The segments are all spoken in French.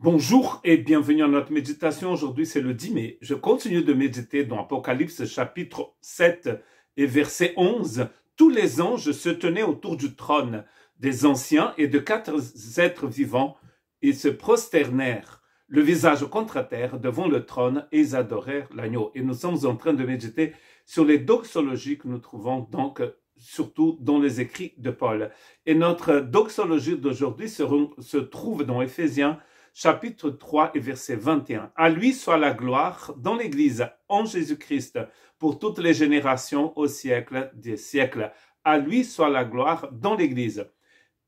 Bonjour et bienvenue à notre méditation. Aujourd'hui, c'est le 10 mai. Je continue de méditer dans Apocalypse chapitre 7 et verset 11. Tous les anges se tenaient autour du trône des anciens et de 4 êtres vivants. Ils se prosternèrent, le visage contre terre, devant le trône et ils adorèrent l'agneau. Et nous sommes en train de méditer sur les doxologies que nous trouvons donc surtout dans les écrits de Paul. Et notre doxologie d'aujourd'hui se trouve dans Éphésiens chapitre 3 et verset 21. À lui soit la gloire dans l'Église en Jésus-Christ pour toutes les générations au siècle des siècles. À lui soit la gloire dans l'Église.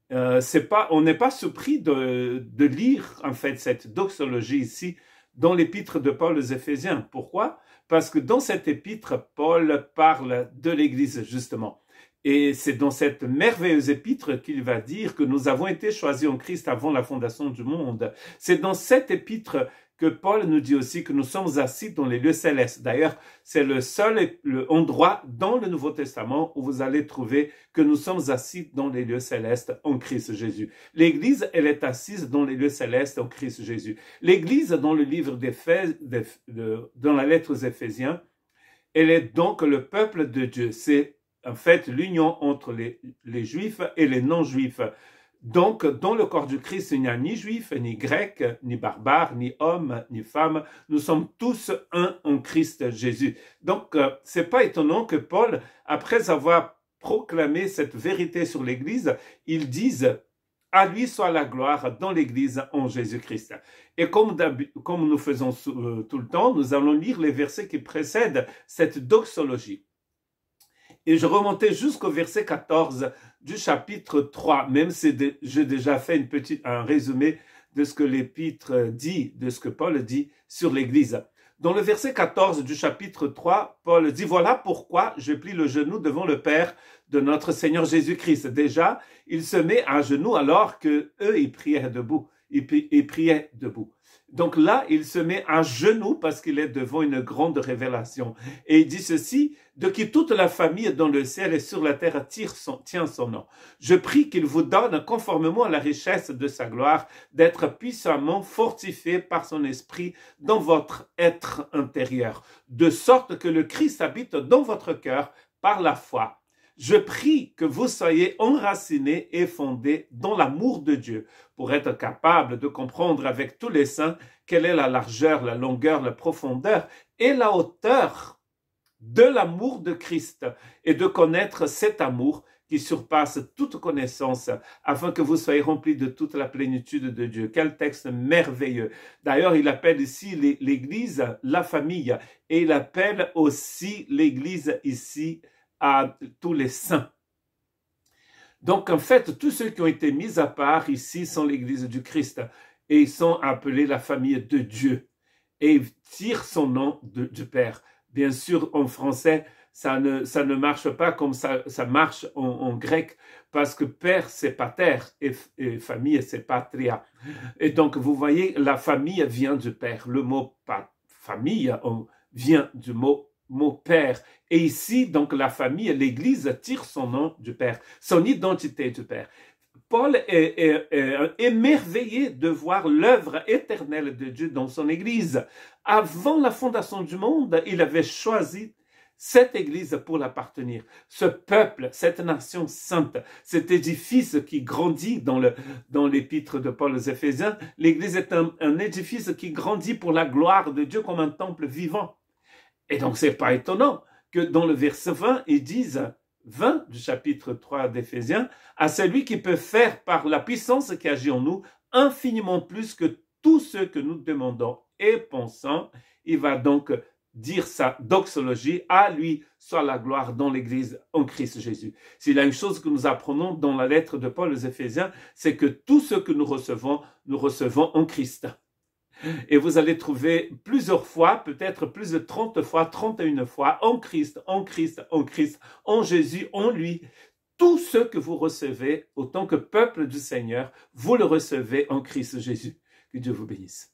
On n'est pas surpris de lire en fait cette doxologie ici dans l'épître de Paul aux Éphésiens. Pourquoi? Parce que dans cette épître, Paul parle de l'Église justement. Et c'est dans cette merveilleuse épître qu'il va dire que nous avons été choisis en Christ avant la fondation du monde. C'est dans cette épître que Paul nous dit aussi que nous sommes assis dans les lieux célestes. D'ailleurs, c'est le seul endroit dans le Nouveau Testament où vous allez trouver que nous sommes assis dans les lieux célestes en Christ Jésus. L'Église, elle est assise dans les lieux célestes en Christ Jésus. L'Église, dans le livre dans la lettre aux Éphésiens, elle est donc le peuple de Dieu. C'est en fait l'union entre les juifs et les non-juifs. Donc, dans le corps du Christ, il n'y a ni juif, ni grec, ni barbare, ni homme, ni femme. Nous sommes tous un en Christ Jésus. Donc, c'est pas étonnant que Paul, après avoir proclamé cette vérité sur l'Église, il dise « À lui soit la gloire dans l'Église en Jésus-Christ ». Et comme nous faisons tout le temps, nous allons lire les versets qui précèdent cette doxologie. Et je remontais jusqu'au verset 14 du chapitre 3, même si j'ai déjà fait un résumé de ce que l'épître dit, de ce que Paul dit sur l'Église. Dans le verset 14 du chapitre 3, Paul dit « Voilà pourquoi je plie le genou devant le Père de notre Seigneur Jésus-Christ. » Déjà, il se met à genoux alors que eux ils priaient debout. Ils priaient debout. Donc là, il se met à genoux parce qu'il est devant une grande révélation. Et il dit ceci, de qui toute la famille dans le ciel et sur la terre tient son nom. Je prie qu'il vous donne, conformément à la richesse de sa gloire, d'être puissamment fortifié par son esprit dans votre être intérieur, de sorte que le Christ habite dans votre cœur par la foi. Je prie que vous soyez enracinés et fondés dans l'amour de Dieu pour être capables de comprendre avec tous les saints quelle est la largeur, la longueur, la profondeur et la hauteur de l'amour de Christ et de connaître cet amour qui surpasse toute connaissance afin que vous soyez remplis de toute la plénitude de Dieu. Quel texte merveilleux. D'ailleurs, il appelle ici l'Église la famille et il appelle aussi l'Église ici à tous les saints. Donc, en fait, tous ceux qui ont été mis à part ici sont l'Église du Christ et ils sont appelés la famille de Dieu et ils tirent son nom du Père. Bien sûr, en français, ça ne marche pas comme ça marche en grec parce que Père, c'est pater et famille, c'est patria. Et donc, vous voyez, la famille vient du Père. Le mot famille vient du mot Père. Et ici, donc, la famille, l'Église tire son nom du Père, son identité du Père. Paul est émerveillé de voir l'œuvre éternelle de Dieu dans son Église. Avant la fondation du monde, il avait choisi cette Église pour l'appartenir. Ce peuple, cette nation sainte, cet édifice qui grandit dans l'épître de Paul aux Éphésiens, l'Église est un édifice qui grandit pour la gloire de Dieu comme un temple vivant. Et donc, c'est pas étonnant que dans le verset 20, ils disent 20 du chapitre 3 d'Éphésiens, à celui qui peut faire par la puissance qui agit en nous infiniment plus que tout ce que nous demandons et pensons. Il va donc dire sa doxologie, à lui soit la gloire dans l'Église en Christ Jésus. S'il y a une chose que nous apprenons dans la lettre de Paul aux Éphésiens, c'est que tout ce que nous recevons en Christ. Et vous allez trouver plusieurs fois, peut-être plus de 30 fois, 31 fois, en Christ, en Christ, en Christ, en Jésus, en lui. Tout ce que vous recevez, autant que peuple du Seigneur, vous le recevez en Christ Jésus. Que Dieu vous bénisse.